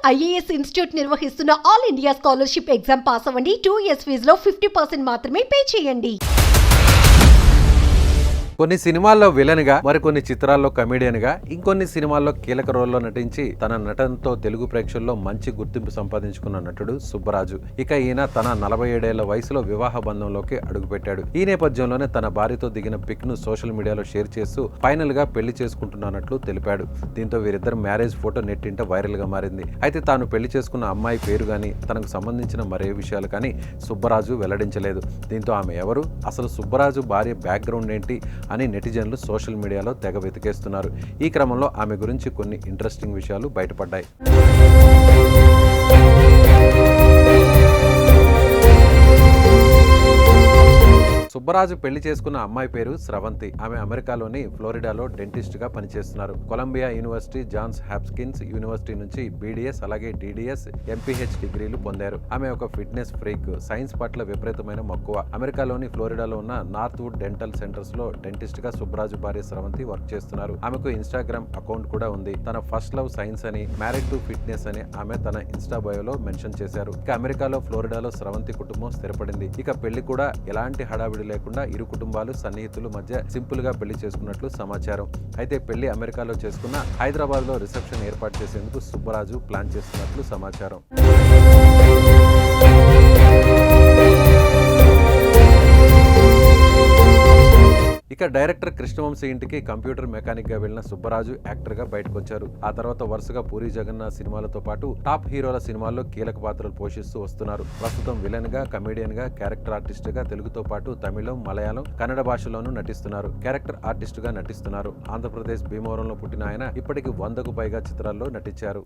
IAS institute నిర్వహిస్తున్న all India scholarship exam pass అవ్వండి. 2 years ఫీజులో 50% మాత్రమే పే చేయండి. కొన్ని సినిమాల్లో విలన్ గా, మరికొన్ని చిత్రాల్లో కమెడియన్ గా, ఇంకొన్ని సినిమాల్లో కీలక రోల్లో నటించి తన నటనతో తెలుగు ప్రేక్షకుల్లో మంచి గుర్తింపు సంపాదించుకున్న నటుడు సుబ్బరాజు. ఇక ఈయన తన 47 ఏళ్ల వయసులో వివాహ బంధంలోకి అడుగుపెట్టాడు. ఈ నేపథ్యంలోనే తన భార్యతో దిగిన పిక్ ను సోషల్ మీడియాలో షేర్ చేస్తూ ఫైనల్ గా పెళ్లి చేసుకుంటున్నట్లు తెలిపాడు. దీంతో వీరిద్దరు మ్యారేజ్ ఫోటో నెట్టింట వైరల్ గా మారింది. అయితే తాను పెళ్లి చేసుకున్న అమ్మాయి పేరు గానీ, తనకు సంబంధించిన మరే విషయాలు కానీ సుబ్బరాజు వెల్లడించలేదు. దీంతో ఆమె ఎవరు, అసలు సుబ్బరాజు భార్య బ్యాక్గ్రౌండ్ ఏంటి అని నెటిజన్లు సోషల్ మీడియాలో తెగ వెతికేస్తున్నారు. ఈ క్రమంలో ఆమె గురించి కొన్ని ఇంట్రెస్టింగ్ విషయాలు బయటపడ్డాయి. సుబ్బరాజు పెళ్లి చేసుకున్న అమ్మాయి పేరు స్రవంతి. ఆమె అమెరికాలోని ఫ్లోరిడాలో డెంటిస్ట్ గా పనిచేస్తున్నారు. Columbia University, Johns Hopkins University నుంచి బీడీఎస్ అలాగే డీడీఎస్, ఎంపీహెచ్ డిగ్రీలు పొందారు. ఆమె ఒక ఫిట్నెస్ ఫ్రీక్, సైన్స్ పట్ల విపరీతమైన మక్కువ. అమెరికాలోని ఫ్లోరిడాలో ఉన్న నార్త్ వుడ్ డెంటల్ సెంటర్స్ లో డెంటిస్ట్ గా సుబ్బరాజు భార్య స్రవంతి వర్క్ చేస్తున్నారు. ఆమెకు ఇన్స్టాగ్రామ్ అకౌంట్ కూడా ఉంది. తన ఫస్ట్ లవ్ సైన్స్ అని, మ్యారీడ్ టు ఫిట్నెస్ అని ఆమె తన ఇన్స్టా బయోలో మెన్షన్ చేశారు. ఇక అమెరికాలో ఫ్లోరిడాలో స్రవంతి కుటుంబం స్థిరపడింది. ఇక పెళ్లి కూడా ఎలాంటి హడావిడి లేకుండా ఇరు కుటుంబాలు, సన్నిహితుల మధ్య సింపుల్ గా పెళ్లి చేసుకున్నట్లు సమాచారం. అయితే పెళ్లి అమెరికాలో చేసుకున్న హైదరాబాద్ లో రిసెప్షన్ ఏర్పాటు చేసేందుకు సుబ్బరాజు ప్లాన్ చేస్తున్నట్లు సమాచారం. ఇక డైరెక్టర్ కృష్ణవంశీ ఇంటికి కంప్యూటర్ మెకానిక్ గా వెళ్లిన సుబ్బరాజు యాక్టర్ గా బయటకు వచ్చారు. ఆ తర్వాత వరుసగా పూరి జగన్నాథ్ సినిమాలతో పాటు టాప్ హీరోల సినిమాల్లో కీలక పాత్రలు పోషిస్తూ వస్తున్నారు. ప్రస్తుతం విలన్ గా, కమెడియన్ గా, క్యారెక్టర్ ఆర్టిస్ట్ గా తెలుగుతో పాటు తమిళం, మలయాళం, కన్నడ భాషలోనూ నటిస్తున్నారు. క్యారెక్టర్ ఆర్టిస్ట్ గా నటిస్తున్నారు. ఆంధ్రప్రదేశ్ భీమవరంలో పుట్టిన ఆయన ఇప్పటికి 100కు పైగా చిత్రాల్లో నటించారు.